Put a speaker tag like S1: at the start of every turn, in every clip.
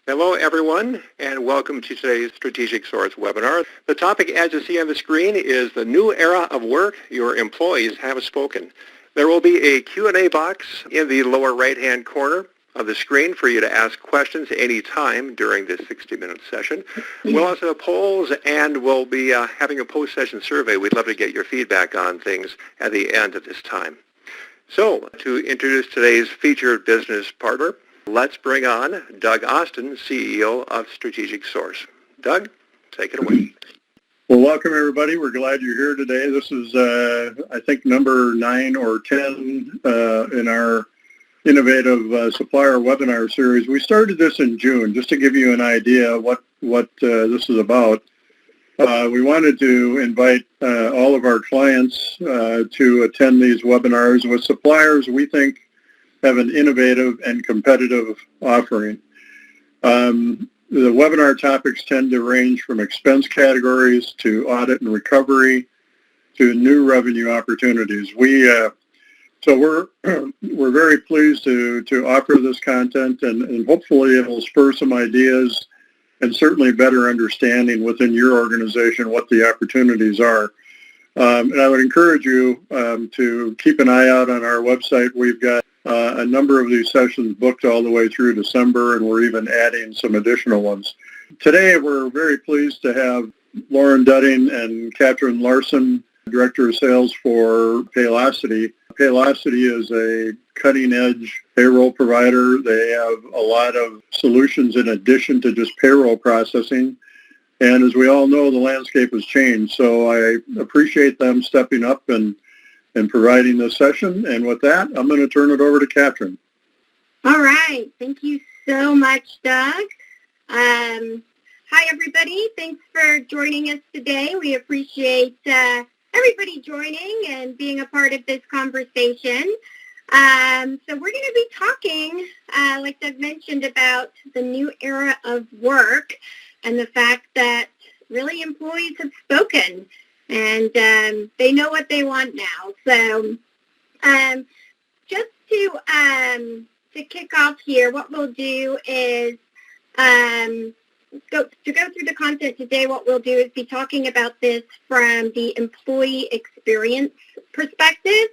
S1: Hello, everyone, and welcome to today's Strategic Source webinar. The topic, as you see on the screen, is the new era of work. Your employees have spoken. There will be a Q&A box in the lower right-hand corner of the screen for you to ask questions any time during this 60-minute session. We'll also have polls, and we'll be having a post-session survey. We'd love to get your feedback on things at the end of this time. So, to introduce today's featured business partner, let's bring on Doug Austin, CEO of Strategic Source. Doug, take it away.
S2: Well, welcome, everybody. We're glad you're here today. This is, I think, number 9 or 10 in our innovative supplier webinar series. We started this in June, just to give you an idea what this is about. We wanted to invite all of our clients to attend these webinars with suppliers we think have an innovative and competitive offering. The webinar topics tend to range from expense categories to audit and recovery to new revenue opportunities. So we're very pleased to offer this content, and hopefully it will spur some ideas and certainly better understanding within your organization what the opportunities are. And I would encourage you to keep an eye out on our website. We've got a number of these sessions booked all the way through December, and we're even adding some additional ones. Today, we're very pleased to have Lauren Dudding and Katrin Larson, Director of Sales for Paylocity. Paylocity is a cutting-edge payroll provider. They have a lot of solutions in addition to just payroll processing. And as we all know, the landscape has changed. So I appreciate them stepping up and providing this session. And with that, I'm going to turn it over to Katrin.
S3: All right. Thank you so much, Doug. Hi, everybody. Thanks for joining us today. We appreciate everybody joining and being a part of this conversation. So we're going to be talking, like Doug mentioned, about the new era of work and the fact that really employees have spoken and they know what they want now. So just to kick off here, what we'll do is go through the content today. What we'll do is be talking about this from the employee experience perspective,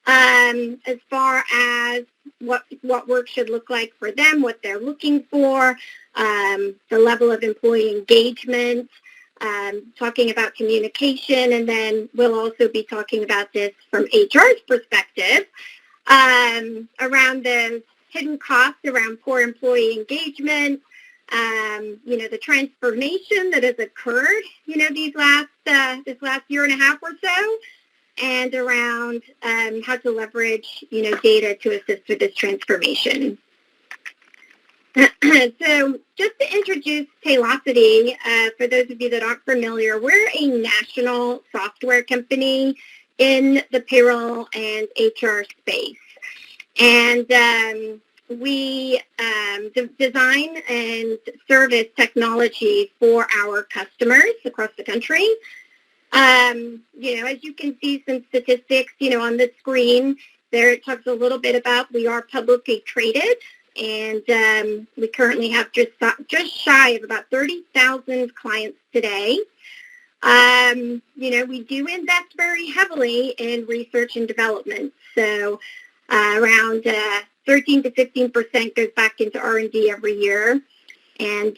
S3: as far as what work should look like for them, what they're looking for, the level of employee engagement, talking about communication, and then we'll also be talking about this from HR's perspective, around the hidden costs around poor employee engagement, the transformation that has occurred, this last year and a half or so, and around how to leverage, data to assist with this transformation. So just to introduce Paylocity, for those of you that aren't familiar, we're a national software company in the payroll and HR space. And we design and service technology for our customers across the country. As you can see some statistics, on the screen, there it talks a little bit about we are publicly traded, and we currently have just shy of about 30,000 clients today. We do invest very heavily in research and development. So around 13 to 15% goes back into R&D every year. And,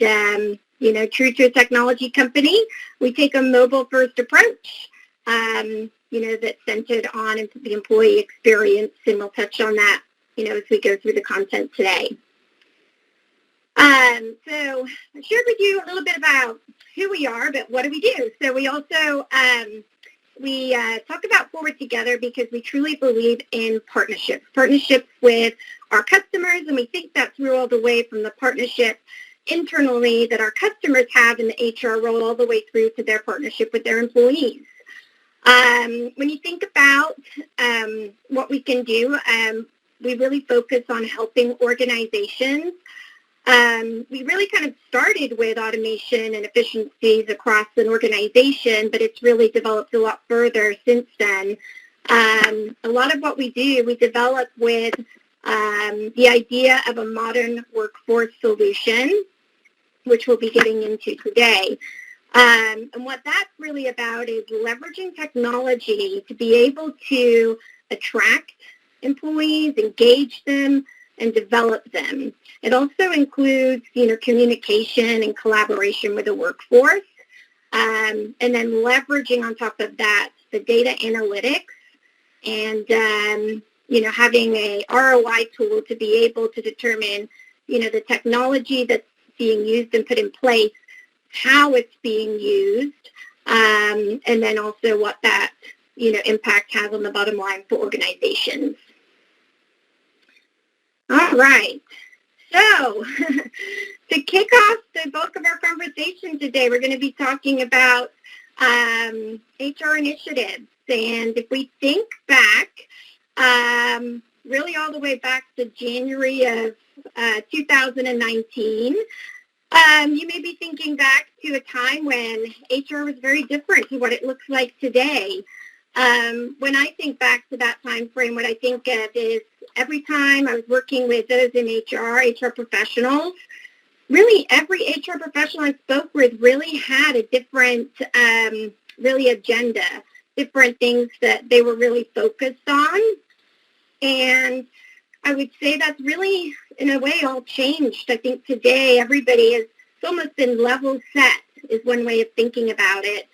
S3: true to a technology company, we take a mobile-first approach, that's centered on the employee experience, and we'll touch on that, as we go through the content today. So I shared with you a little bit about who we are, but what do we do? So we also talk about Forward Together because we truly believe in partnerships with our customers, and we think that through all the way from the partnership internally that our customers have in the HR role all the way through to their partnership with their employees. When you think about what we can do, we really focus on helping organizations. We really kind of started with automation and efficiencies across an organization, but it's really developed a lot further since then. A lot of what we do, we develop with the idea of a modern workforce solution. which we'll be getting into today. And what that's really about is leveraging technology to be able to attract employees, engage them, and develop them. It also includes, communication and collaboration with the workforce, and then leveraging on top of that the data analytics and, having a ROI tool to be able to determine, the technology that's being used and put in place, how it's being used, and then also what that, impact has on the bottom line for organizations. All right. So to kick off the bulk of our conversation today, we're going to be talking about HR initiatives. And if we think back, really all the way back to January of 2019, you may be thinking back to a time when HR was very different to what it looks like today. When I think back to that time frame, what I think of is every time I was working with those in HR professionals, really every HR professional I spoke with really had a different, really agenda, different things that they were really focused on. And I would say that's really, in a way, all changed. I think today everybody has almost been level set is one way of thinking about it.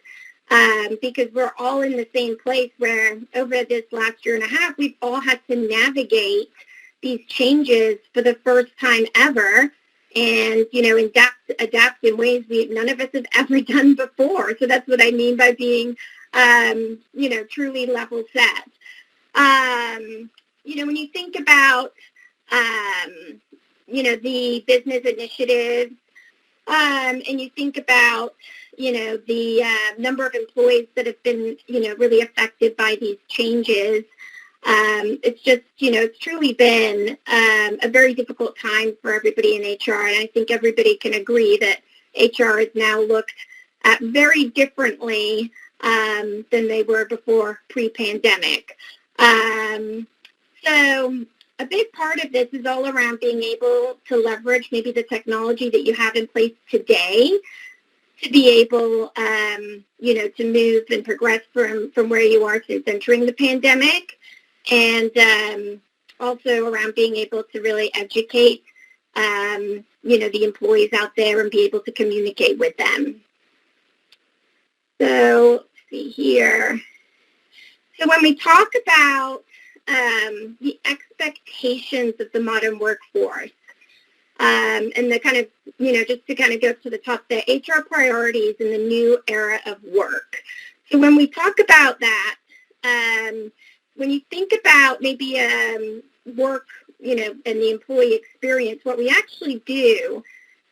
S3: Because we're all in the same place where over this last year and a half, we've all had to navigate these changes for the first time ever and, adapt in ways none of us have ever done before. So that's what I mean by being, truly level set. When you think about, the business initiatives, and you think about, the number of employees that have been, really affected by these changes. It's just, it's truly been a very difficult time for everybody in HR. And I think everybody can agree that HR is now looked at very differently than they were before pre-pandemic. So a big part of this is all around being able to leverage maybe the technology that you have in place today to be able, to move and progress from where you are since entering the pandemic, and also around being able to really educate, the employees out there and be able to communicate with them. So let's see here. So when we talk about the expectations of the modern workforce, and the kind of, just to kind of go to the top, the HR priorities in the new era of work. So when we talk about that, when you think about maybe work, and the employee experience, what we actually do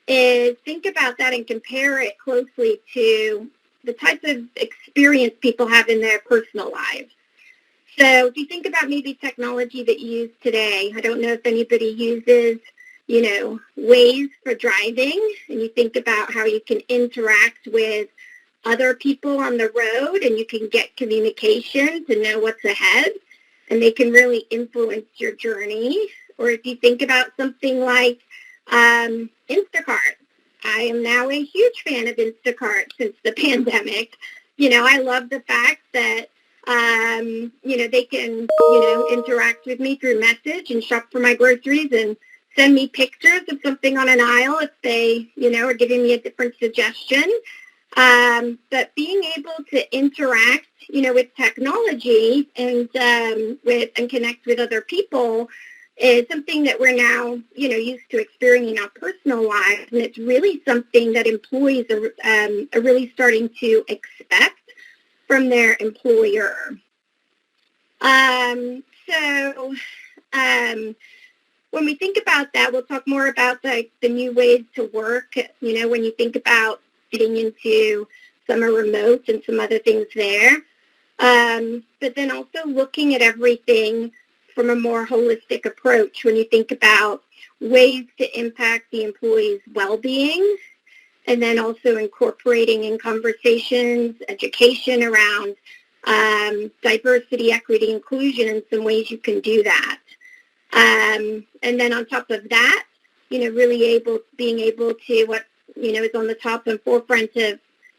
S3: is think about that and compare it closely to the types of experience people have in their personal lives. So if you think about maybe technology that you use today, I don't know if anybody uses Waze for driving, and you think about how you can interact with other people on the road and you can get communication to know what's ahead, and they can really influence your journey. Or if you think about something like Instacart. I am now a huge fan of Instacart since the pandemic. I love the fact that they can, interact with me through message and shop for my groceries and send me pictures of something on an aisle if they, are giving me a different suggestion. But being able to interact, with technology and connect with other people is something that we're now, used to experiencing in our personal lives, and it's really something that employees are really starting to expect from their employer. When we think about that, we'll talk more about the new ways to work, when you think about getting into summer remote and some other things there. But then also looking at everything from a more holistic approach when you think about ways to impact the employee's well-being, and then also incorporating in conversations, education around diversity, equity, inclusion, and some ways you can do that. And then on top of that, really being able to is on the top and forefront of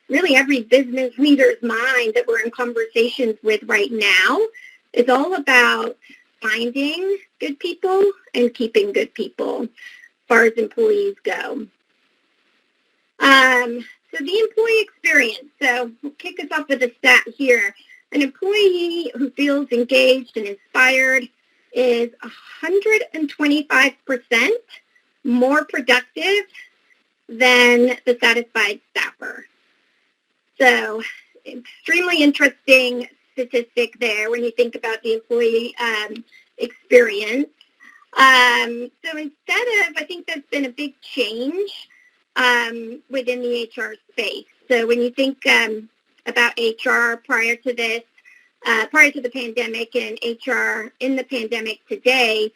S3: really every business leader's mind that we're in conversations with right now. It's all about finding good people and keeping good people as far as employees go. So the employee experience. So we'll kick us off with a stat here. An employee who feels engaged and inspired is 125% more productive than the satisfied staffer. So extremely interesting statistic there when you think about the employee experience. So instead of, I think there's been a big change within the HR space. So when you think about HR prior to this, prior to the pandemic and HR in the pandemic today,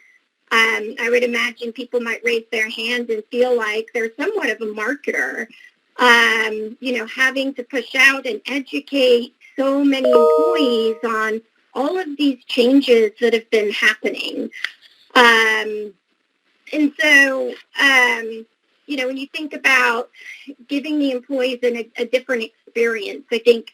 S3: I would imagine people might raise their hands and feel like they're somewhat of a marketer, having to push out and educate so many employees on all of these changes that have been happening. And so, when you think about giving the employees a different experience, I think,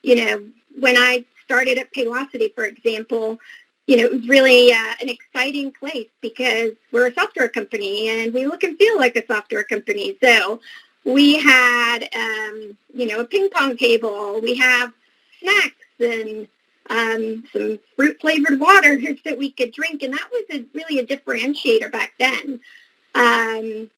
S3: when I started at Paylocity, for example, it was really an exciting place because we're a software company and we look and feel like a software company. So we had, a ping pong table. We have snacks and some fruit-flavored water that we could drink. And that was really a differentiator back then. And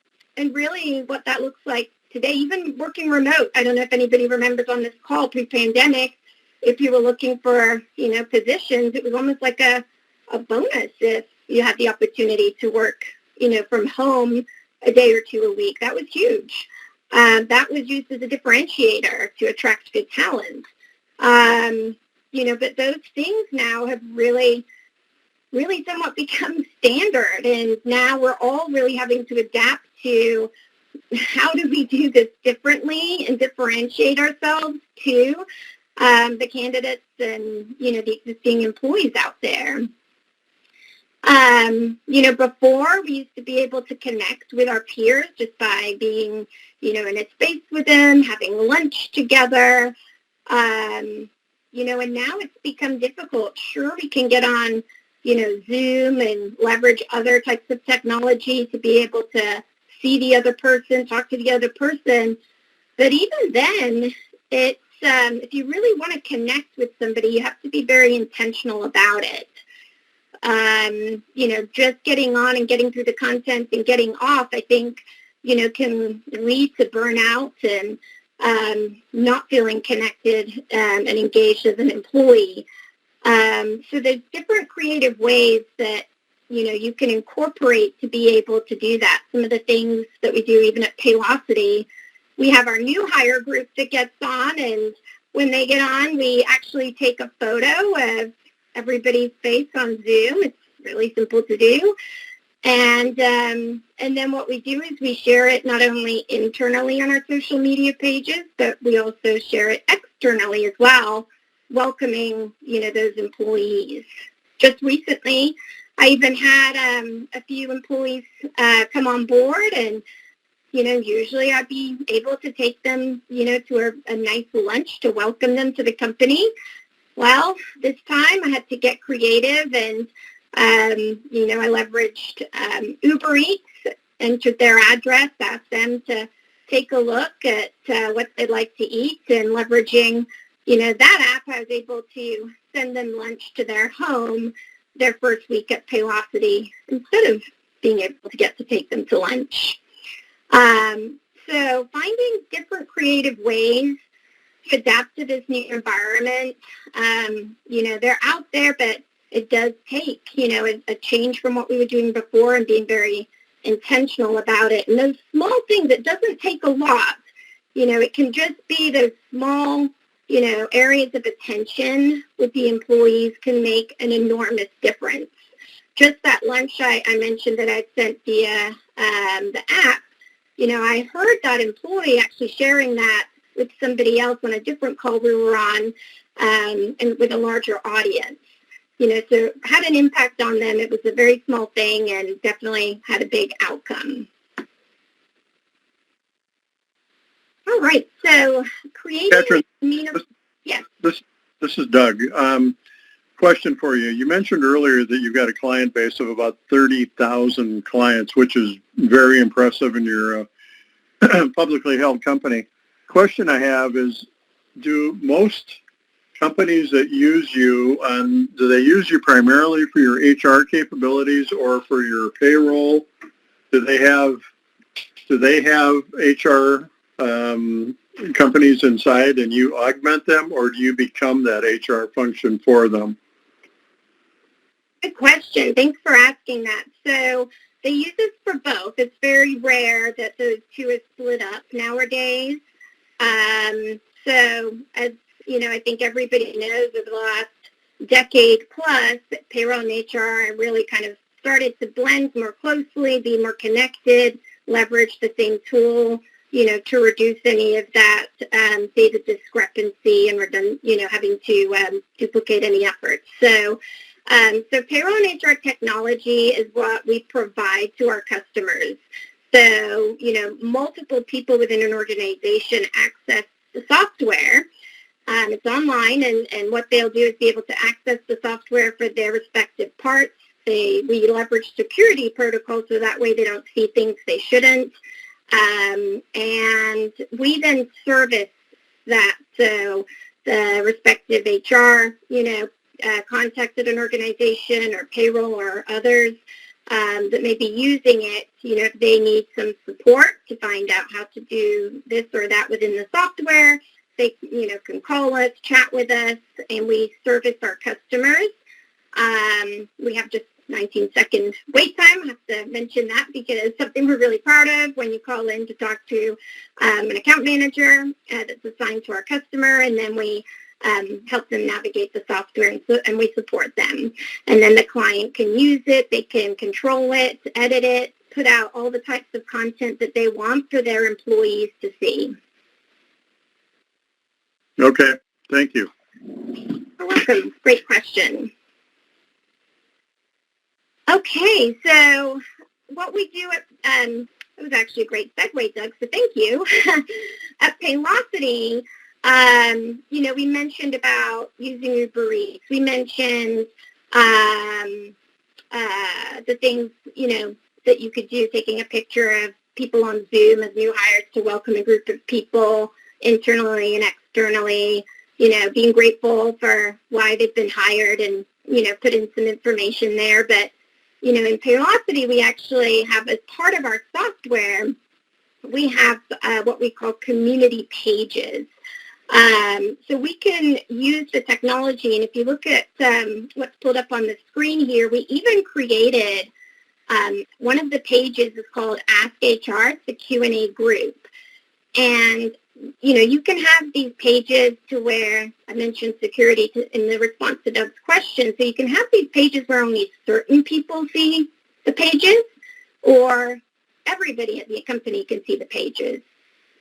S3: really what that looks like today, even working remote. I don't know if anybody remembers on this call pre-pandemic, if you were looking for, positions, it was almost like a bonus if you had the opportunity to work, from home a day or two a week. That was huge. That was used as a differentiator to attract good talent. But those things now have really somewhat become standard. And now we're all really having to adapt to how do we do this differently and differentiate ourselves to the candidates and, the existing employees out there. Before we used to be able to connect with our peers just by being, in a space with them, having lunch together, and now it's become difficult. Sure, we can get on, Zoom and leverage other types of technology to be able to see the other person, talk to the other person. But even then, it's, if you really want to connect with somebody, you have to be very intentional about it. Just getting on and getting through the content and getting off, I think, can lead to burnout and not feeling connected and engaged as an employee. So there's different creative ways that, you can incorporate to be able to do that. Some of the things that we do even at Paylocity, we have our new hire group that gets on, and when they get on, we actually take a photo of everybody's face on Zoom. It's really simple to do. And then what we do is we share it not only internally on our social media pages, but we also share it externally as well, welcoming, those employees. Just recently, I even had a few employees come on board, and usually I'd be able to take them, to a nice lunch to welcome them to the company. Well, this time I had to get creative, and, I leveraged Uber Eats, entered their address, asked them to take a look at what they'd like to eat, and leveraging, that app, I was able to send them lunch to their home their first week at Paylocity instead of being able to get to take them to lunch. So finding different creative ways to adapt to this new environment, they're out there, but it does take, a change from what we were doing before and being very intentional about it. And those small things, it doesn't take a lot. It can just be those small, areas of attention with the employees can make an enormous difference. Just that lunch I mentioned that I sent via the app, I heard that employee actually sharing that with somebody else on a different call we were on, and with a larger audience. So it had an impact on them. It was a very small thing and definitely had a big outcome. All right. So creating
S2: Catherine,
S3: yes.
S2: this is Doug. Question for you. You mentioned earlier that you've got a client base of about 30,000 clients, which is very impressive in your publicly held company. Question I have is, do most companies that use you, do they use you primarily for your HR capabilities or for your payroll? Do they have HR companies inside and you augment them, or do you become that HR function for them?
S3: Good question. Thanks for asking that. So they use us for both. It's very rare that those two are split up nowadays. So as you know, I think everybody knows over the last decade plus that payroll and HR really kind of started to blend more closely, be more connected, leverage the same tool, to reduce any of that data discrepancy and having to duplicate any efforts. So payroll and HR technology is what we provide to our customers. So, multiple people within an organization access the software. It's online, and what they'll do is be able to access the software for their respective parts. We leverage security protocols so that way they don't see things they shouldn't. And we then service that. So the respective HR, contacted an organization or payroll or others that may be using it, if they need some support to find out how to do this or that within the software, they, can call us, chat with us, and we service our customers. We have just 19-second wait time. I have to mention that because it's something we're really proud of when you call in to talk to an account manager that's assigned to our customer, and then we help them navigate the software, and we support them. And then the client can use it, they can control it, edit it, put out all the types of content that they want for their employees to see.
S2: Okay, thank you.
S3: You're welcome. Great question. Okay, so what we do at, it was actually a great segue, Doug, so thank you. At Paylocity, we mentioned about using Uber Eats. We mentioned the things, that you could do, taking a picture of people on Zoom as new hires to welcome a group of people internally and externally, being grateful for why they've been hired and, put in some information there. But, in Paylocity, we actually have, as part of our software, we have what we call community pages. So we can use the technology, and if you look at what's pulled up on the screen here, we even created one of the pages is called Ask HR. It's a Q&A group. And, you can have these pages to where I mentioned security in the response to Doug's question. So you can have these pages where only certain people see the pages, or everybody at the company can see the pages.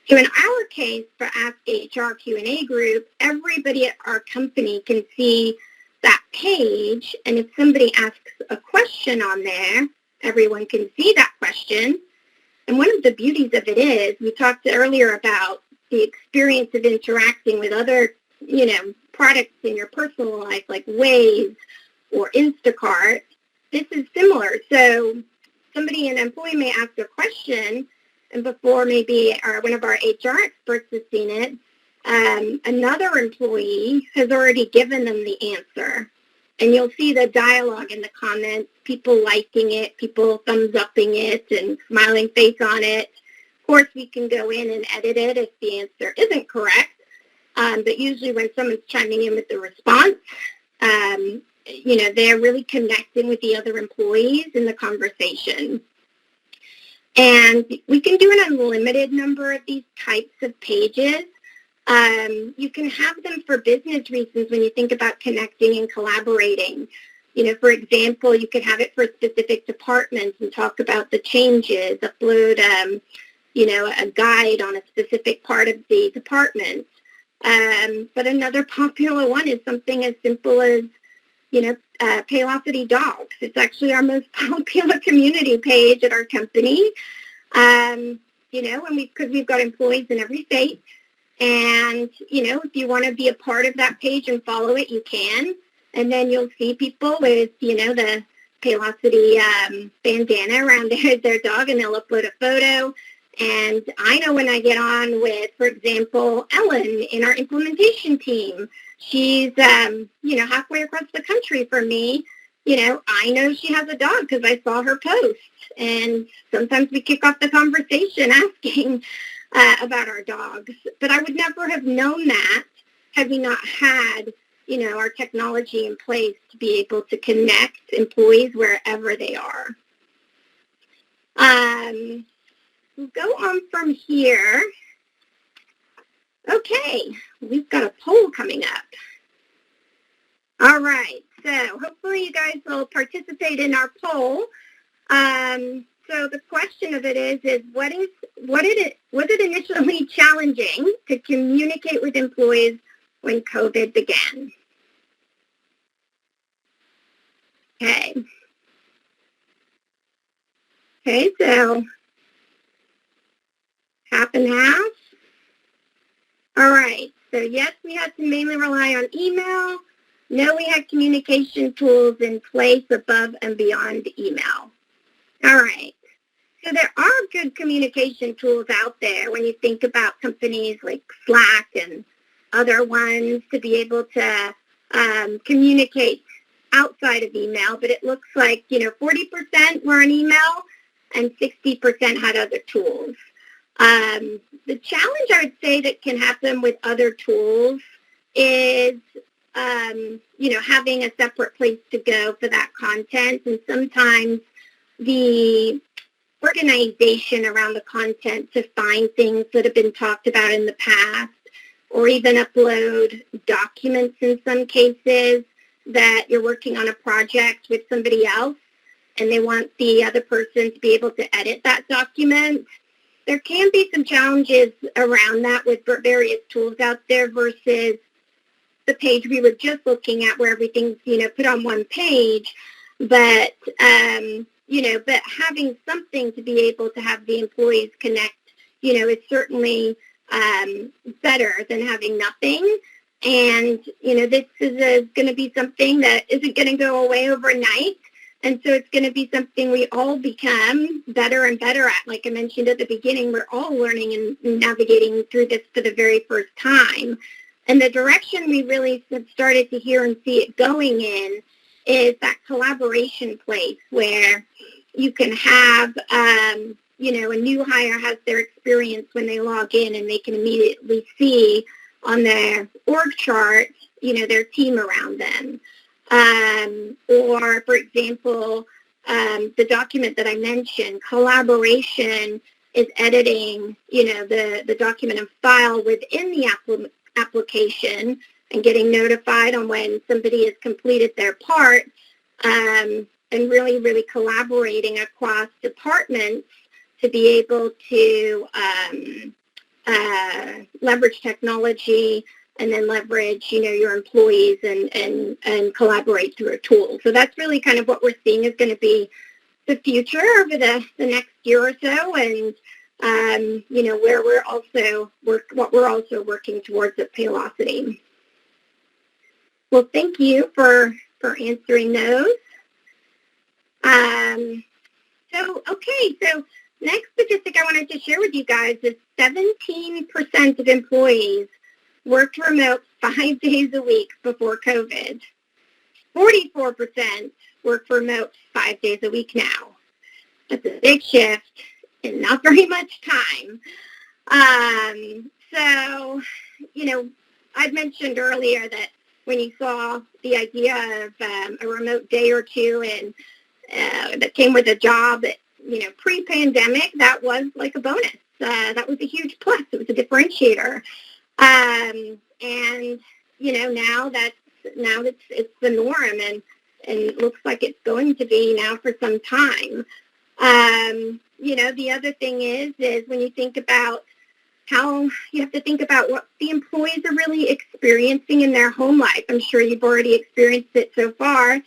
S3: So in our case, for Ask HR Q&A group, everybody at our company can see that page. And if somebody asks a question on there, everyone can see that question. And one of the beauties of it is, we talked earlier about the experience of interacting with other, products in your personal life, like Waze or Instacart. This is similar. So an employee may ask a question, and before maybe one of our HR experts has seen it, another employee has already given them the answer. And you'll see the dialogue in the comments, people liking it, people thumbs-upping it and smiling face on it. Of course, we can go in and edit it if the answer isn't correct. But usually when someone's chiming in with the response, they're really connecting with the other employees in the conversation. And we can do an unlimited number of these types of pages. You can have them for business reasons when you think about connecting and collaborating. For example, you could have it for specific departments and talk about the changes, upload, a guide on a specific part of the department. But another popular one is something as simple as, Paylocity Dogs. It's actually our most popular community page at our company. and we've got employees in every state. And, if you want to be a part of that page and follow it, you can. And then you'll see people with, the Paylocity bandana around their dog, and they'll upload a photo. And I know when I get on with, for example, Ellen in our implementation team, she's, halfway across the country from me. I know she has a dog because I saw her post. And sometimes we kick off the conversation asking about our dogs. But I would never have known that had we not had, our technology in place to be able to connect employees wherever they are. We'll go on from here. Okay, we've got a poll coming up. All right, so hopefully you guys will participate in our poll. So the question of it is was it initially challenging to communicate with employees when COVID began? Okay, so half and half. All right, so yes, we had to mainly rely on email. No, we had communication tools in place above and beyond email. All right, so there are good communication tools out there when you think about companies like Slack and other ones to be able to communicate outside of email, but it looks like, 40% were on email and 60% had other tools. The challenge I would say that can happen with other tools is, having a separate place to go for that content. And sometimes the organization around the content to find things that have been talked about in the past, or even upload documents in some cases that you're working on a project with somebody else and they want the other person to be able to edit that document. There can be some challenges around that with various tools out there versus the page we were just looking at where everything's, put on one page. But, but having something to be able to have the employees connect, is certainly better than having nothing. And, this is going to be something that isn't going to go away overnight. And so it's going to be something we all become better and better at. Like I mentioned at the beginning, we're all learning and navigating through this for the very first time. And the direction we really have started to hear and see it going in is that collaboration place where you can have, a new hire has their experience when they log in and they can immediately see on their org chart, their team around them. Or, for example, the document that I mentioned, collaboration is editing, the document and file within the application and getting notified on when somebody has completed their part, and really, really collaborating across departments to be able to leverage technology and then leverage, your employees and collaborate through a tool. So that's really kind of what we're seeing is going to be the future over the next year or so, and where what we're also working towards at Paylocity. Well, thank you for answering those. So next statistic I wanted to share with you guys is 17% of employees worked remote 5 days a week before COVID. 44% work remote 5 days a week now. That's a big shift in not very much time. I'd mentioned earlier that when you saw the idea of a remote day or two and that came with a job, pre-pandemic, that was like a bonus. That was a huge plus. It was a differentiator. Now it's the norm, and it looks like it's going to be now for some time. The other thing is when you think about how you have to think about what the employees are really experiencing in their home life. I'm sure you've already experienced it so far.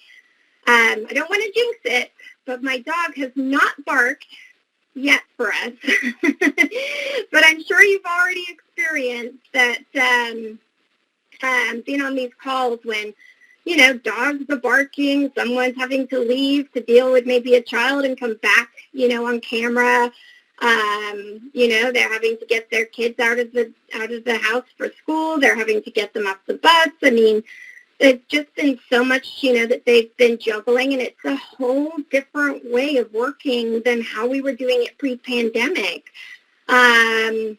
S3: I don't want to jinx it, but my dog has not barked yet for us, but I'm sure you've already experienced that, being on these calls when, dogs are barking, someone's having to leave to deal with maybe a child and come back, on camera. They're having to get their kids out of the house for school. They're having to get them off the bus. I mean, there's just been so much, that they've been juggling, and it's a whole different way of working than how we were doing it pre-pandemic. In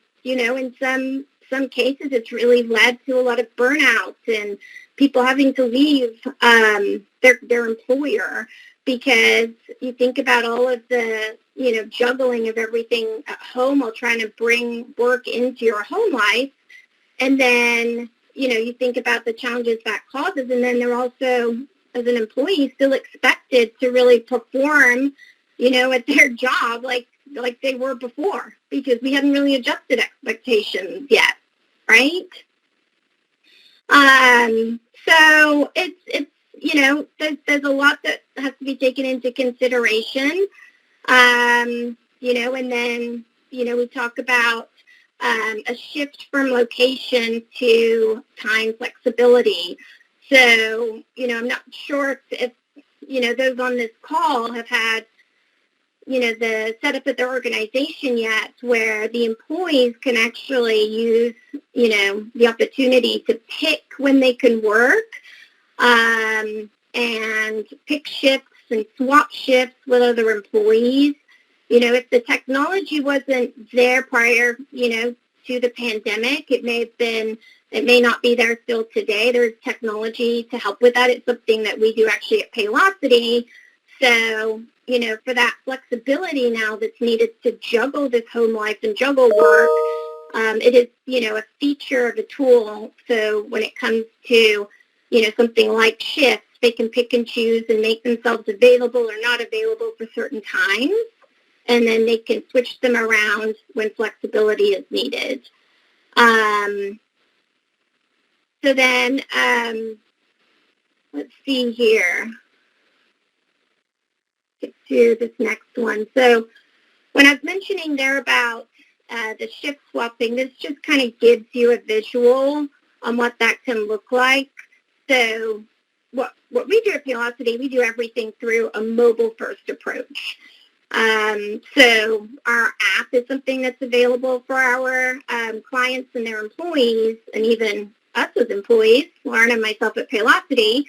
S3: some cases, it's really led to a lot of burnout and people having to leave their employer, because you think about all of the, juggling of everything at home while trying to bring work into your home life. And then, you think about the challenges that causes, and then they're also, as an employee, still expected to really perform, at their job like they were before, because we hadn't really adjusted expectations yet, right? So it's there's a lot that has to be taken into consideration, and then, we talk about a shift from location to time flexibility. So, I'm not sure if those on this call have had, the setup of their organization yet, where the employees can actually use, the opportunity to pick when they can work, and pick shifts and swap shifts with other employees. If the technology wasn't there prior, to the pandemic, it may not be there still today. There's technology to help with that. It's something that we do actually at Paylocity. So, for that flexibility now that's needed to juggle this home life and juggle work, it is, a feature of the tool. So when it comes to, something like shifts, they can pick and choose and make themselves available or not available for certain times. And then they can switch them around when flexibility is needed. So then, let's see here. Get to this next one. So when I was mentioning there about the shift swapping, this just kind of gives you a visual on what that can look like. So what we do at Paylocity, we do everything through a mobile-first approach. So our app is something that's available for our clients and their employees, and even us as employees, Lauren and myself at Paylocity.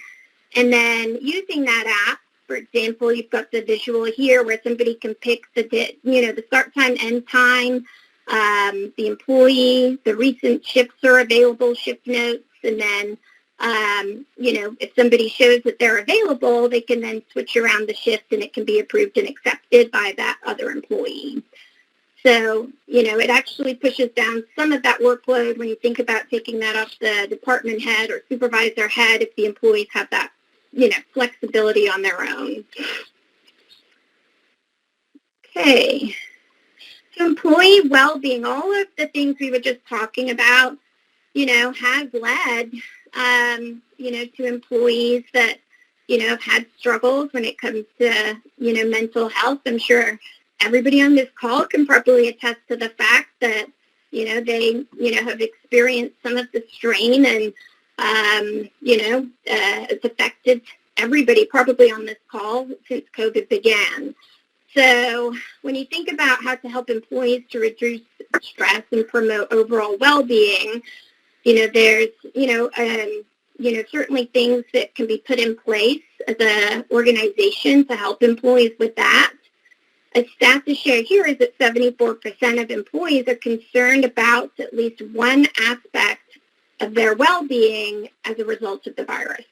S3: And then using that app, for example, you've got the visual here where somebody can pick the start time, end time, the employee, the recent shifts are available, shift notes, and then if somebody shows that they're available, they can then switch around the shift and it can be approved and accepted by that other employee. So, it actually pushes down some of that workload when you think about taking that off the department head or supervisor head if the employees have that, flexibility on their own. Okay. So employee well-being, all of the things we were just talking about, has led, to employees that, have had struggles when it comes to, mental health. I'm sure everybody on this call can probably attest to the fact that, they, have experienced some of the strain and, it's affected everybody probably on this call since COVID began. So when you think about how to help employees to reduce stress and promote overall well-being, there's, certainly things that can be put in place as an organization to help employees with that. A stat to share here is that 74% of employees are concerned about at least one aspect of their well-being as a result of the virus.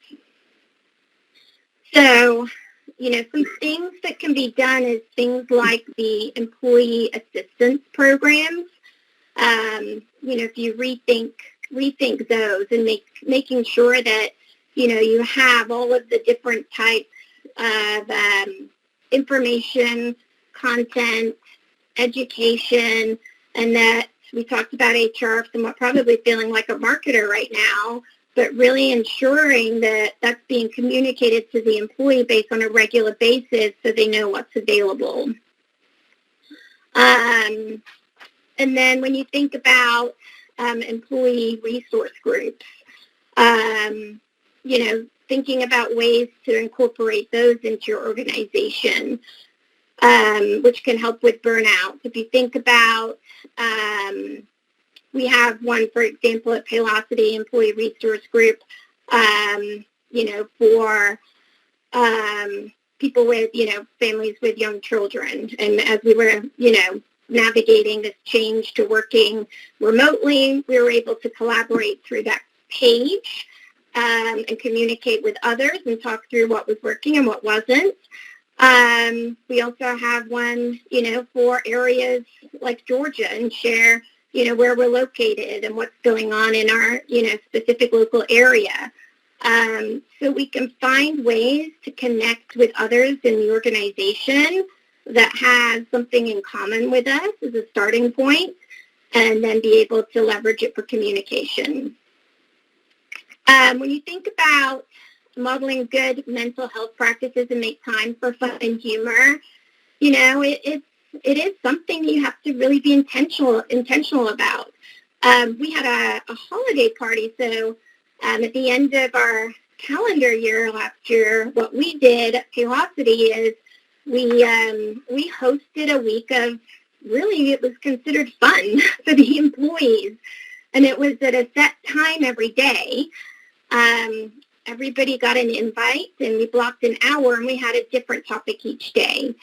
S3: So, some things that can be done is things like the employee assistance programs. If you rethink those and making sure that, you have all of the different types of information, content, education, and that we talked about HR somewhat probably feeling like a marketer right now, but really ensuring that that's being communicated to the employee base on a regular basis so they know what's available. And then when you think about employee resource groups, thinking about ways to incorporate those into your organization, which can help with burnout. If you think about, we have one, for example, at Paylocity, Employee Resource Group, for people with, families with young children. And as we were, navigating this change to working remotely, we were able to collaborate through that page and communicate with others and talk through what was working and what wasn't. We also have one, for areas like Georgia and share, where we're located and what's going on in our, specific local area. So we can find ways to connect with others in the organization that has something in common with us as a starting point, and then be able to leverage it for communication. When you think about modeling good mental health practices and make time for fun and humor, it is something you have to really be intentional about. We had a holiday party, so at the end of our calendar year last year, what we did at Paylocity is we hosted a week of, really, it was considered fun for the employees, and it was at a set time every day. Everybody got an invite, and we blocked an hour, and we had a different topic each day.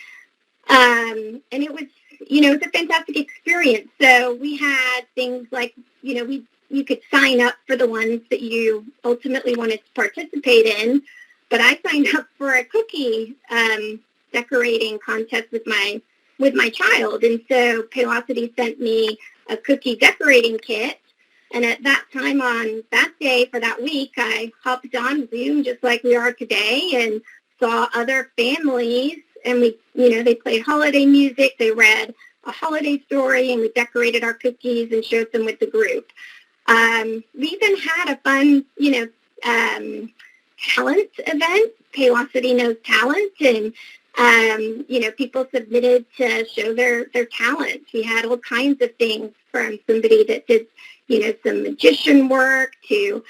S3: And it was, it was a fantastic experience. So we had things like, you could sign up for the ones that you ultimately wanted to participate in, but I signed up for a cookie decorating contest with my child, and so Paylocity sent me a cookie decorating kit. And at that time on that day for that week, I hopped on Zoom just like we are today and saw other families, and they played holiday music, they read a holiday story, and we decorated our cookies and showed them with the group. We even had a fun, talent event, Paylocity Knows Talent, and people submitted to show their talents. We had all kinds of things, from somebody that did, some magician work to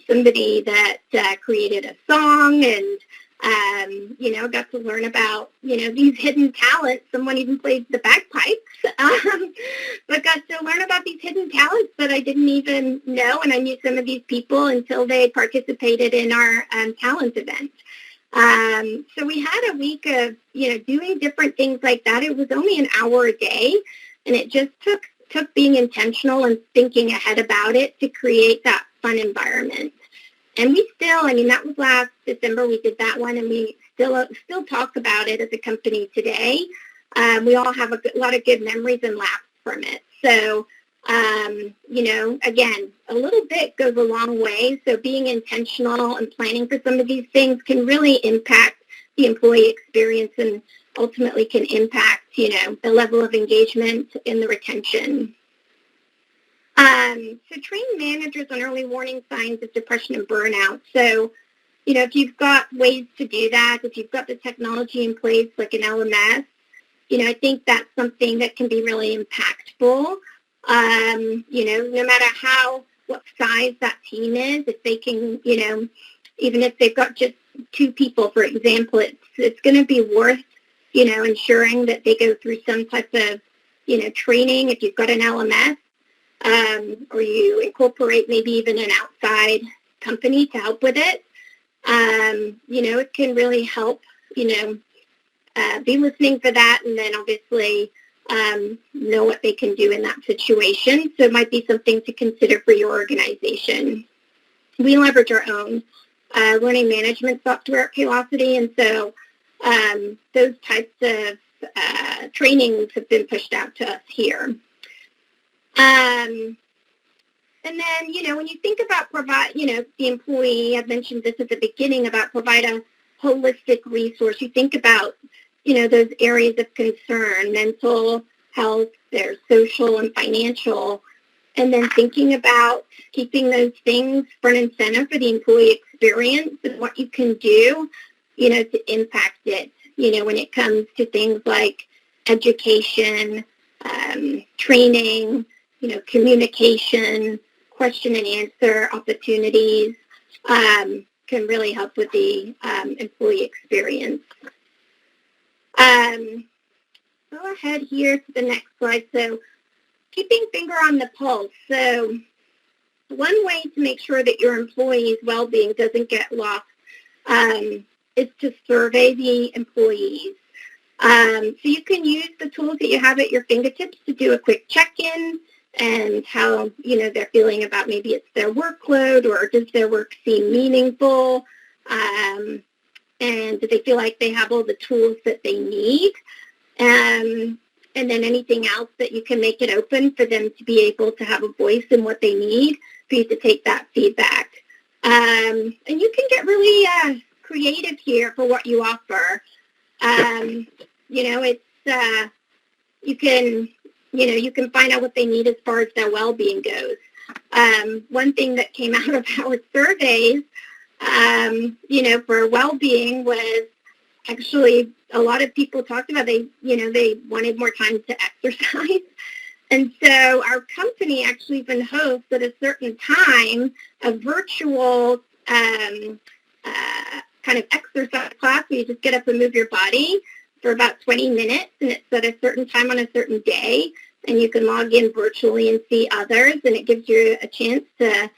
S3: somebody that created a song, and, got to learn about, these hidden talents. Someone even played the bagpipes, but got to learn about these hidden talents that I didn't even know, and I knew some of these people until they participated in our talent event. So we had a week of, doing different things like that. It was only an hour a day, and it just took being intentional and thinking ahead about it to create that fun environment. And we still, that was last December we did that one, and we still talk about it as a company today. We all have a lot of good memories and laughs from it. So, again, a little bit goes a long way. So being intentional and planning for some of these things can really impact the employee experience and ultimately can impact, the level of engagement and the retention. So train managers on early warning signs of depression and burnout. So, if you've got ways to do that, if you've got the technology in place like an LMS, I think that's something that can be really impactful. No matter what size that team is, if they can, even if they've got just 2 people, for example, it's going to be worth, ensuring that they go through some type of, training if you've got an LMS, or you incorporate maybe even an outside company to help with it. It can really help, be listening for that, and then obviously know what they can do in that situation. So it might be something to consider for your organization. We leverage our own learning management software at Paylocity, and so those types of trainings have been pushed out to us here. And then, when you think about the employee, I've mentioned this at the beginning about provide a holistic resource. You think about, those areas of concern, mental health, there's social and financial, and then thinking about keeping those things front and center for the employee experience and what you can do, to impact it, when it comes to things like education, training, communication, question and answer opportunities can really help with the employee experience. Go ahead here to the next slide. So keeping finger on the pulse. So one way to make sure that your employees' well-being doesn't get lost is to survey the employees. So you can use the tools that you have at your fingertips to do a quick check-in and how, they're feeling about maybe it's their workload or does their work seem meaningful, and do they feel like they have all the tools that they need, and then anything else that you can make it open for them to be able to have a voice in what they need for you to take that feedback. And you can get really creative here for what you offer. You can find out what they need as far as their well-being goes. One thing that came out of our surveys, for well-being was actually a lot of people talked about they wanted more time to exercise. And so our company actually even hosts at a certain time a virtual kind of exercise class where you just get up and move your body for about 20 minutes, and it's at a certain time on a certain day, and you can log in virtually and see others, and it gives you a chance to,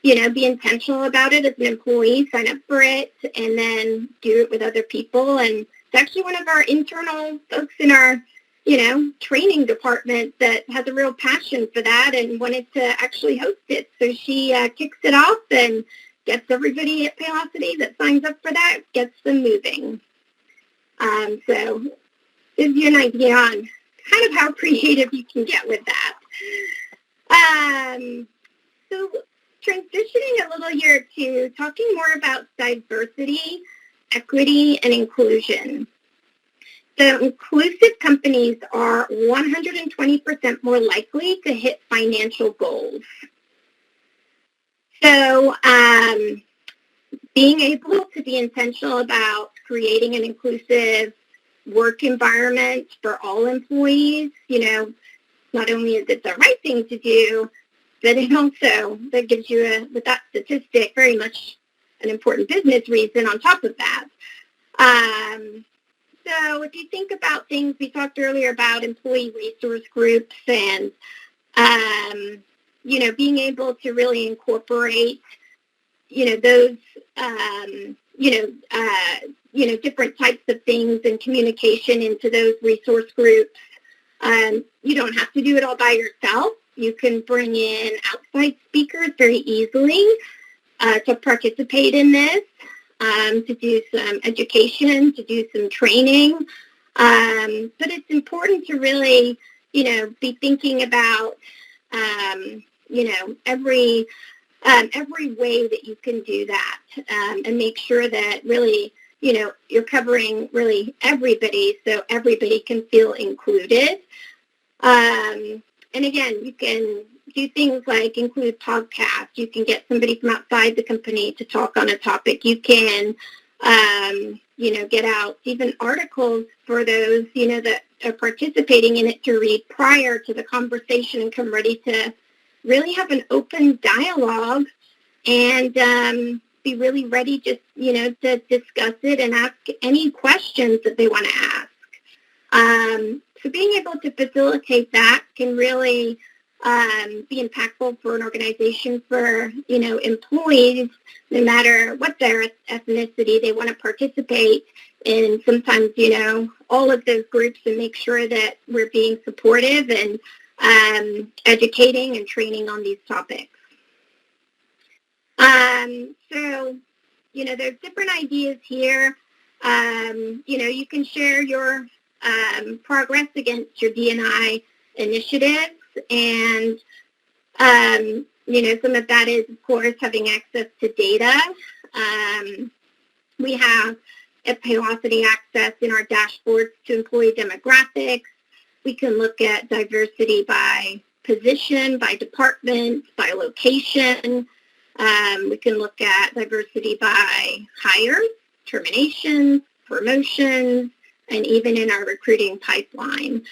S3: be intentional about it as an employee, sign up for it, and then do it with other people. And it's actually one of our internal folks in our, training department that has a real passion for that and wanted to actually host it. So she kicks it off and gets everybody at Paylocity that signs up for that, gets them moving. So gives you an idea on kind of how creative you can get with that. So transitioning a little here to talking more about diversity, equity, and inclusion. So inclusive companies are 120% more likely to hit financial goals. So being able to be intentional about creating an inclusive work environment for all employees, not only is it the right thing to do, but it also, that gives you, with that statistic, very much an important business reason on top of that. So if you think about things, we talked earlier about employee resource groups and, being able to really incorporate, those, different types of things and communication into those resource groups. You don't have to do it all by yourself. You can bring in outside speakers very easily to participate in this, to do some education, to do some training. But it's important to really, be thinking about, every way that you can do that, and make sure that really, you're covering really everybody so everybody can feel included. And again, you can do things like include podcasts. You can get somebody from outside the company to talk on a topic. You can, get out even articles for those, that are participating in it to read prior to the conversation and come ready to really have an open dialogue and be really ready just, to discuss it and ask any questions that they want to ask. So being able to facilitate that can really be impactful for an organization, for, employees, no matter what their ethnicity, they want to participate in sometimes, all of those groups and make sure that we're being supportive and educating and training on these topics. So, there's different ideas here. You can share your progress against your D&I initiatives, and some of that is, of course, having access to data. We have at Paylocity access in our dashboards to employee demographics. We can look at diversity by position, by department, by location. We can look at diversity by hires, terminations, promotions, and even in our recruiting pipeline.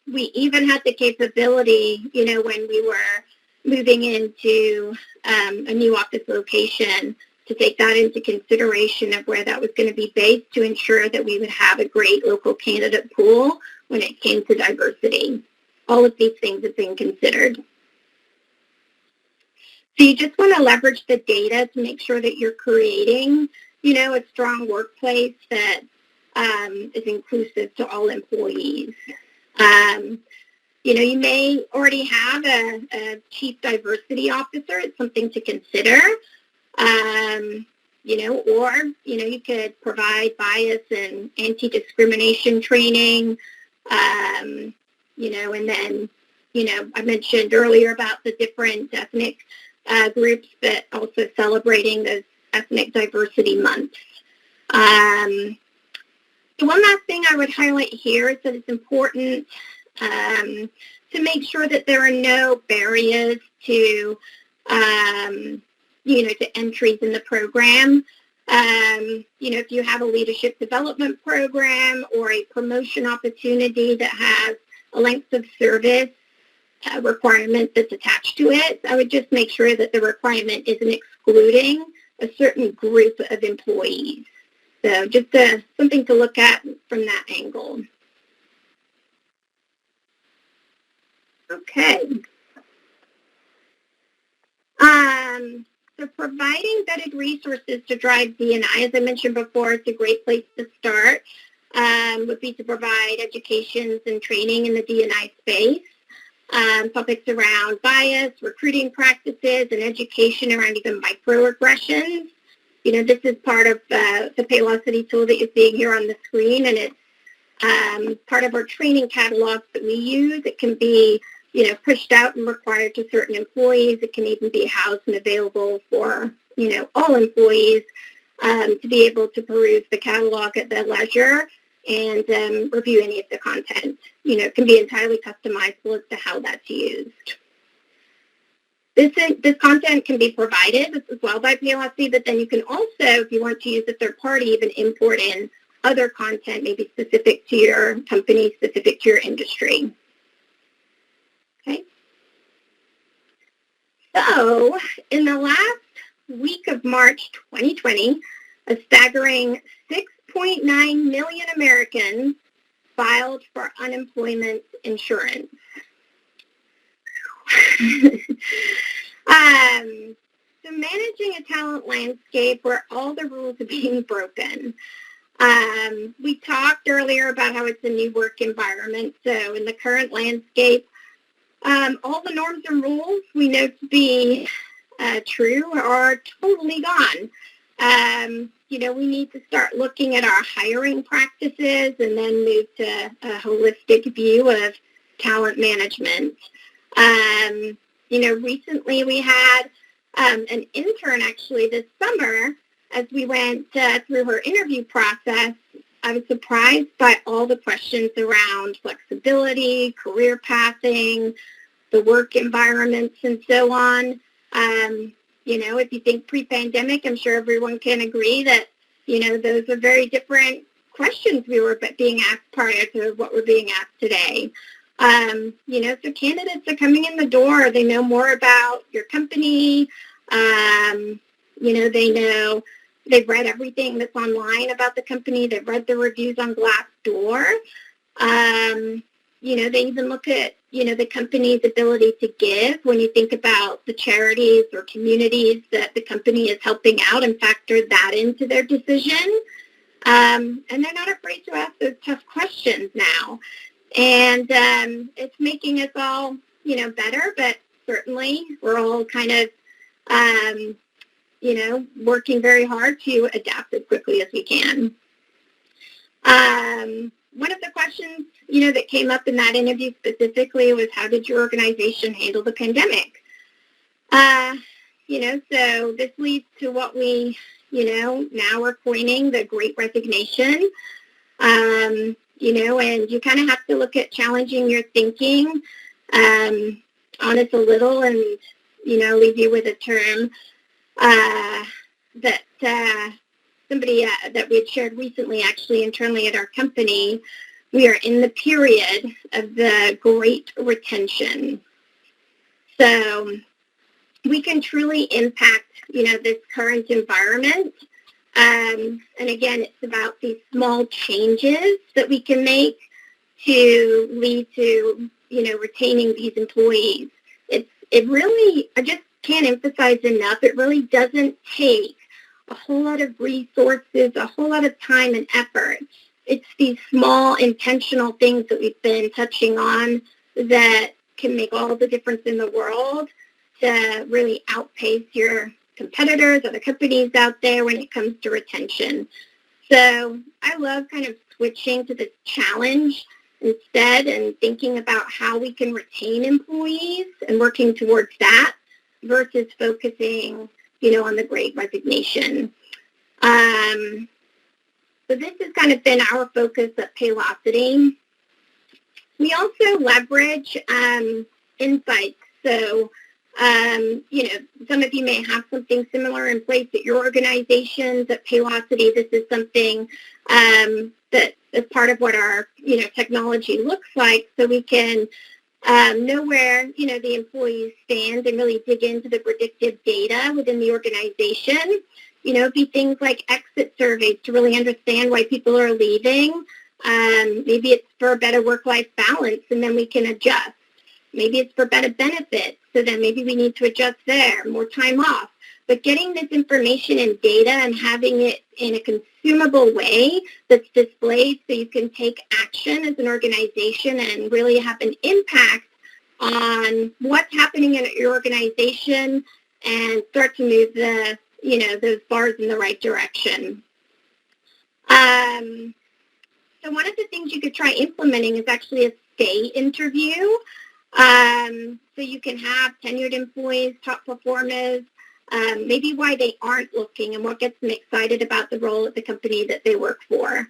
S3: We even had the capability, when we were moving into a new office location, to take that into consideration of where that was going to be based to ensure that we would have a great local candidate pool when it came to diversity. All of these things have been considered. So you just want to leverage the data to make sure that you're creating, a strong workplace that is inclusive to all employees. You may already have a chief diversity officer. It's something to consider. Or you could provide bias and anti-discrimination training, and then, I mentioned earlier about the different ethnic groups, but also celebrating those ethnic diversity months. The one last thing I would highlight here is that it's important to make sure that there are no barriers to to entries in the program. If you have a leadership development program or a promotion opportunity that has a length of service requirement that's attached to it, I would just make sure that the requirement isn't excluding a certain group of employees. So just something to look at from that angle. Okay. So providing vetted resources to drive D&I, as I mentioned before, it's a great place to start, would be to provide educations and training in the D&I space, topics around bias, recruiting practices, and education around even microaggressions. This is part of the Paylocity tool that you're seeing here on the screen, and it's part of our training catalogs that we use. It can be pushed out and required to certain employees. It can even be housed and available for, all employees to be able to peruse the catalog at their leisure and review any of the content. It can be entirely customizable as to how that's used. This content can be provided as well by Paylocity, but then you can also, if you want to use a third party, even import in other content, maybe specific to your company, specific to your industry. Okay. So in the last week of March 2020, a staggering 6.9 million Americans filed for unemployment insurance. So managing a talent landscape where all the rules are being broken. We talked earlier about how it's a new work environment. So in the current landscape, all the norms and rules we know to be true are totally gone. We need to start looking at our hiring practices and then move to a holistic view of talent management. Recently we had an intern actually this summer. As we went through her interview process, I was surprised by all the questions around flexibility, career pathing, the work environments, and so on. If you think pre-pandemic, I'm sure everyone can agree that, those are very different questions we were being asked prior to what we're being asked today. So candidates are coming in the door. They know more about your company. They've read everything that's online about the company. They've read the reviews on Glassdoor. They even look at, the company's ability to give when you think about the charities or communities that the company is helping out and factor that into their decision. And they're not afraid to ask those tough questions now. And it's making us all, better, but certainly we're all kind of, working very hard to adapt as quickly as we can. One of the questions, that came up in that interview specifically was, how did your organization handle the pandemic? So this leads to what we, now are coining the Great Resignation. And you kind of have to look at challenging your thinking on it a little and, leave you with a term that somebody that we had shared recently, actually internally at our company, we are in the period of the great retention. So we can truly impact, this current environment. And again, it's about these small changes that we can make to lead to, retaining these employees. It really, I just can't emphasize enough, it really doesn't take a whole lot of resources, a whole lot of time and effort. It's these small intentional things that we've been touching on that can make all the difference in the world to really outpace your competitors, other companies out there when it comes to retention. So I love kind of switching to this challenge instead and thinking about how we can retain employees and working towards that versus focusing, on the great resignation. So this has kind of been our focus at Paylocity. We also leverage insights. So, some of you may have something similar in place at your organizations. At Paylocity, this is something that is part of what our, technology looks like, so we can know where, the employees stand and really dig into the predictive data within the organization. It'd be things like exit surveys to really understand why people are leaving. Maybe it's for a better work-life balance, and then we can adjust. Maybe it's for better benefits, so then maybe we need to adjust there, more time off. But getting this information and data and having it in a consumable way that's displayed so you can take action as an organization and really have an impact on what's happening in your organization and start to move the, those bars in the right direction. So one of the things you could try implementing is actually a stay interview. So you can have tenured employees, top performers, maybe why they aren't looking and what gets them excited about the role at the company that they work for.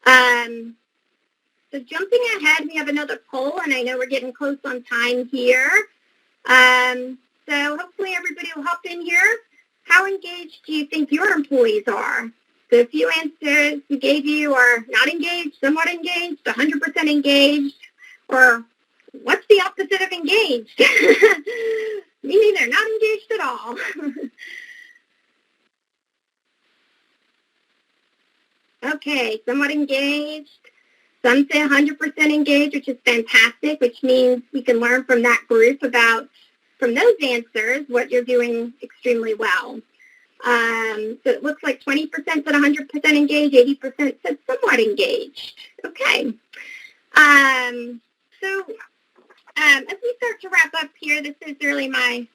S3: So jumping ahead, we have another poll, and I know we're getting close on time here. So hopefully everybody will hop in here. How engaged do you think your employees are? So a few answers we gave you are not engaged, somewhat engaged, 100% engaged, or what's the opposite of engaged? Meaning they're not engaged at all. Okay, somewhat engaged. Some say 100% engaged, which is fantastic, which means we can learn from that group about, from those answers, what you're doing extremely well. So it looks like 20% said 100% engaged, 80% said somewhat engaged. Okay. So as we start to wrap up here, this is really my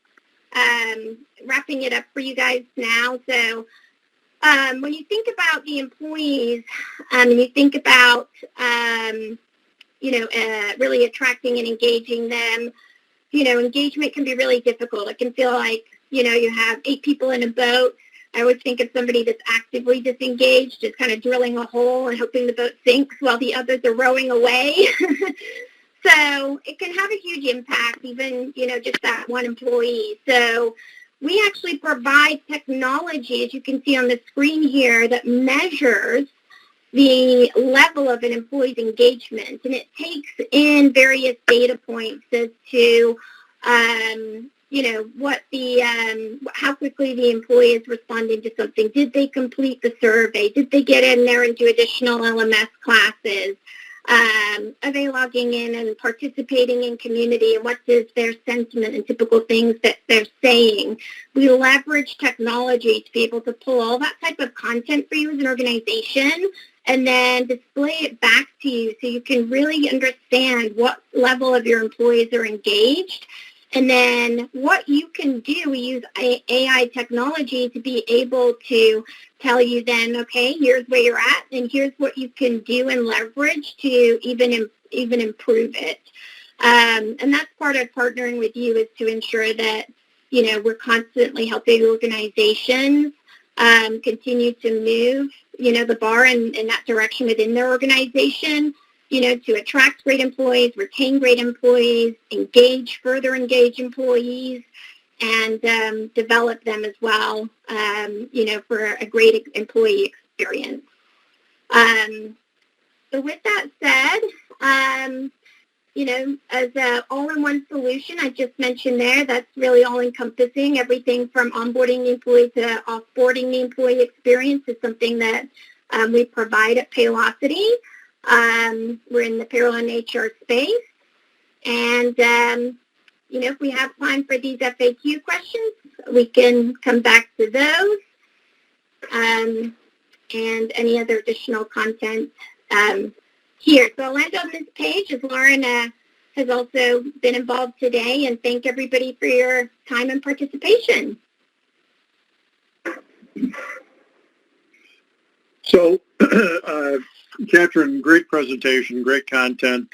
S3: wrapping it up for you guys now. So when you think about the employees and you think about, really attracting and engaging them, engagement can be really difficult. It can feel like, you have 8 people in a boat. I always think of somebody that's actively disengaged, just kind of drilling a hole and hoping the boat sinks while the others are rowing away. So it can have a huge impact, even, just that one employee. So we actually provide technology, as you can see on the screen here, that measures the level of an employee's engagement. And it takes in various data points as to, what the, how quickly the employee is responding to something. Did they complete the survey? Did they get in there and do additional LMS classes? Are they logging in and participating in community, and what is their sentiment and typical things that they're saying? We leverage technology to be able to pull all that type of content for you as an organization and then display it back to you so you can really understand what level of your employees are engaged. And then what you can do, we use AI technology to be able to tell you then, okay, here's where you're at, and here's what you can do and leverage to even improve it. And that's part of partnering with you, is to ensure that, we're constantly helping organizations continue to move, the bar in that direction within their organization, to attract great employees, retain great employees, further engage employees, and develop them as well, for a great employee experience. So with that said, as an all-in-one solution, I just mentioned there, that's really all-encompassing. Everything from onboarding the employee to offboarding the employee experience is something that we provide at Paylocity. We're in the payroll and HR space. And, if we have time for these FAQ questions, we can come back to those and any other additional content here. So I'll end on this page as Lauren has also been involved today, and thank everybody for your time and participation.
S2: So, Catherine, great presentation, great content,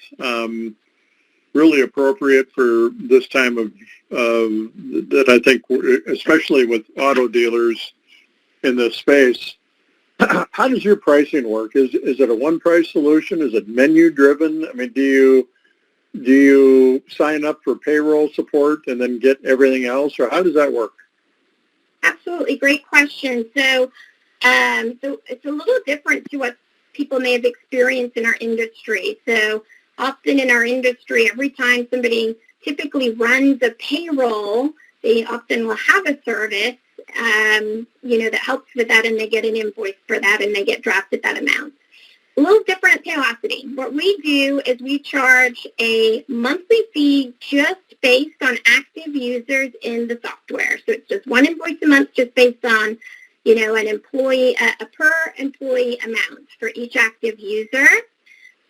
S2: really appropriate for this time of that I think, especially with auto dealers in this space. How does your pricing work? Is it a one-price solution? Is it menu-driven? I mean, do you sign up for payroll support and then get everything else, or how does that work?
S3: Absolutely, great question. So it's a little different to what people may have experienced in our industry. So often in our industry, every time somebody typically runs a payroll, they often will have a service that helps with that, and they get an invoice for that, and they get drafted that amount. A little different at Paylocity. What we do is we charge a monthly fee just based on active users in the software. So it's just one invoice a month just based on, an employee, a per employee amount for each active user.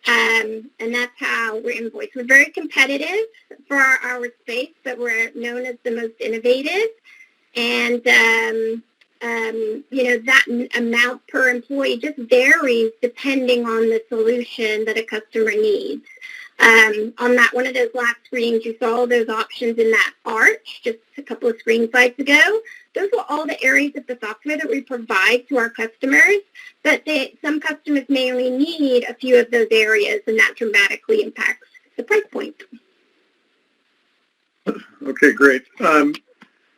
S3: And that's how we're invoiced. We're very competitive for our space, but we're known as the most innovative. And, that amount per employee just varies depending on the solution that a customer needs. On that one of those last screens, you saw all those options in that arch just a couple of screen slides ago. Those are all the areas of the software that we provide to our customers, but some customers may only need a few of those areas, and that dramatically impacts the price point.
S2: Okay, great.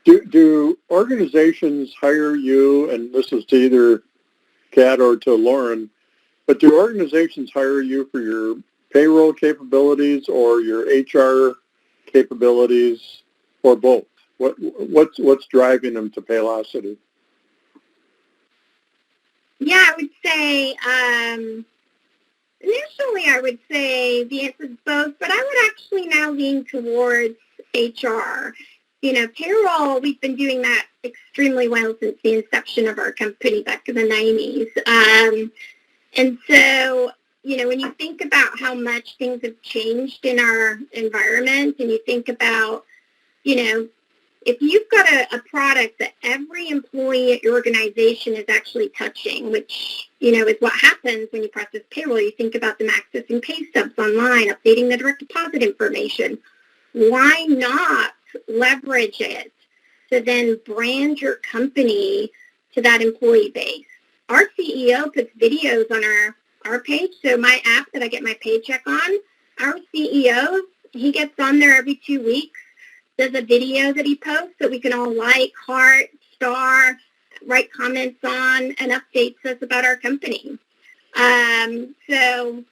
S2: Do organizations hire you, and this is to either Kat or to Lauren, but do organizations hire you for your payroll capabilities or your HR capabilities, or both? What's driving them to Paylocity?
S3: Yeah, I would say initially I would say the answer is both, but I would actually now lean towards HR. Payroll, we've been doing that extremely well since the inception of our company back in the 90s. And so, when you think about how much things have changed in our environment, and you think about, if you've got a product that every employee at your organization is actually touching, which, is what happens when you process payroll. You think about them accessing pay stubs online, updating the direct deposit information. Why not leverage it to then brand your company to that employee base? Our CEO puts videos on our page. So my app that I get my paycheck on, our CEO, he gets on there every 2 weeks, does a video that he posts that we can all like, heart, star, write comments on, and updates us about our company. So,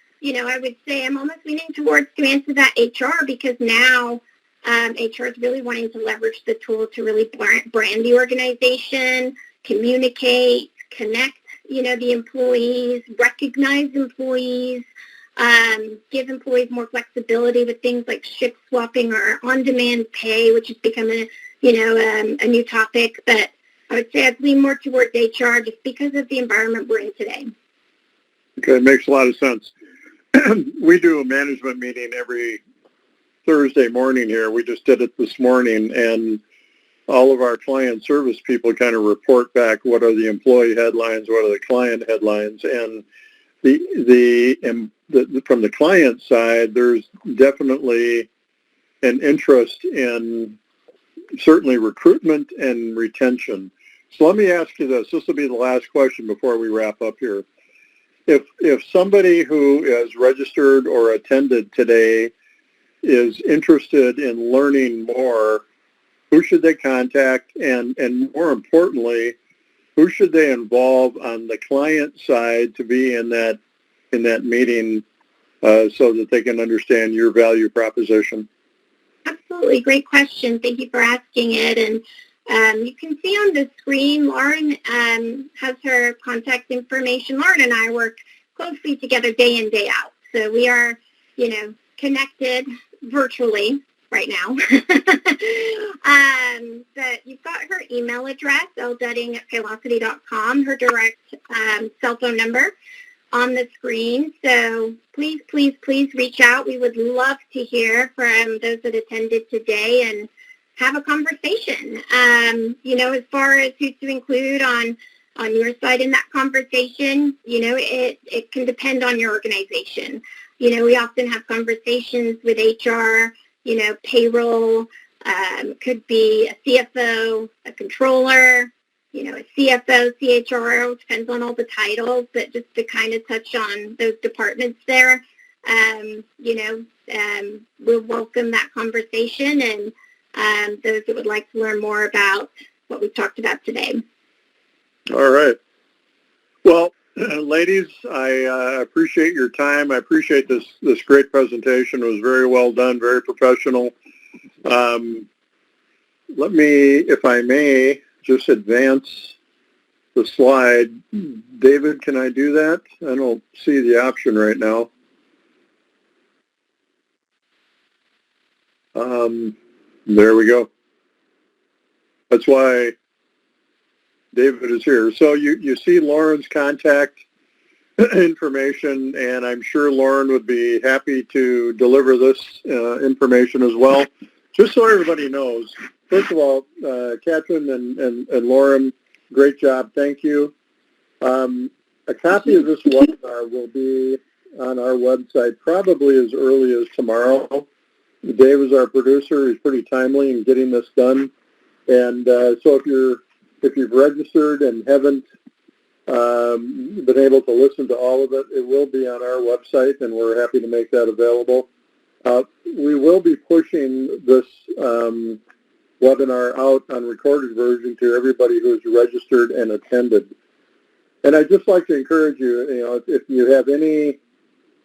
S3: I would say I'm almost leaning towards to answer that HR, because now HR is really wanting to leverage the tool to really brand the organization, communicate, connect, the employees, recognize employees, give employees more flexibility with things like shift swapping or on-demand pay, which has become a new topic. But I would say I'd lean more towards HR just because of the environment we're in today.
S2: Okay, it makes a lot of sense. We do a management meeting every Thursday morning here. We just did it this morning, and all of our client service people kind of report back what are the employee headlines, what are the client headlines, and from the client side, there's definitely an interest in certainly recruitment and retention. So let me ask you this. This will be the last question before we wrap up here. If somebody who is registered or attended today is interested in learning more who should they contact, and more importantly, who should they involve on the client side to be in that meeting so that they can understand your value proposition?
S3: Absolutely. Great question. Thank you for asking it. And you can see on the screen, Lauren has her contact information. Lauren and I work closely together day in, day out. So we are, connected virtually right now. But you've got her email address, ldutting@paylocity.com, her direct cell phone number on the screen. So please, please, please reach out. We would love to hear from those that attended today and have a conversation. As far as who to include on your side in that conversation, it can depend on your organization. We often have conversations with HR, payroll, could be a CFO, a controller, a CFO, CHRO, depends on all the titles, but just to kind of touch on those departments there, we'll welcome that conversation and those that would like to learn more about what we've talked about today.
S2: All right. Well, ladies, I appreciate your time. I appreciate this great presentation. It was very well done, very professional. Let me, if I may, just advance the slide. David, can I do that? I don't see the option right now. There we go. That's why David is here. So you see Lauren's contact information, and I'm sure Lauren would be happy to deliver this information as well. Just so everybody knows, first of all, Katrin and Lauren, great job. Thank you. A copy of this webinar will be on our website probably as early as tomorrow. Dave is our producer. He's pretty timely in getting this done. And so if you've registered and haven't been able to listen to all of it, it will be on our website, and we're happy to make that available. We will be pushing this webinar out on recorded version to everybody who's registered and attended. And I'd just like to encourage you, if you have any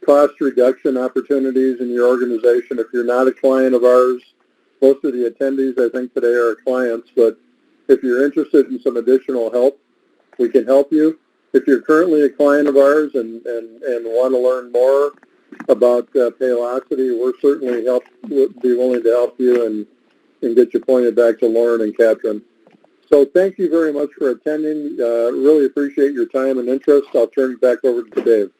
S2: cost reduction opportunities in your organization, if you're not a client of ours, most of the attendees, I think, today are clients, but if you're interested in some additional help, we can help you. If you're currently a client of ours and want to learn more about Paylocity, we're certainly would be willing to help you and get you pointed back to Lauren and Katrin. So thank you very much for attending. Really appreciate your time and interest. I'll turn it back over to Dave.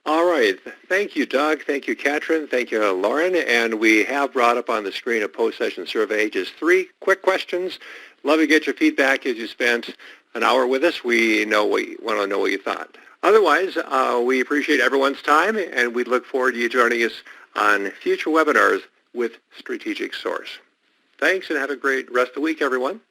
S1: All right. Thank you, Doug. Thank you, Katrin. Thank you, Lauren. And we have brought up on the screen a post-session survey. Just 3 quick questions. Love to get your feedback as you spent an hour with us. We want to know what you thought. Otherwise, we appreciate everyone's time, and we look forward to you joining us on future webinars with Strategic Source. Thanks, and have a great rest of the week, everyone.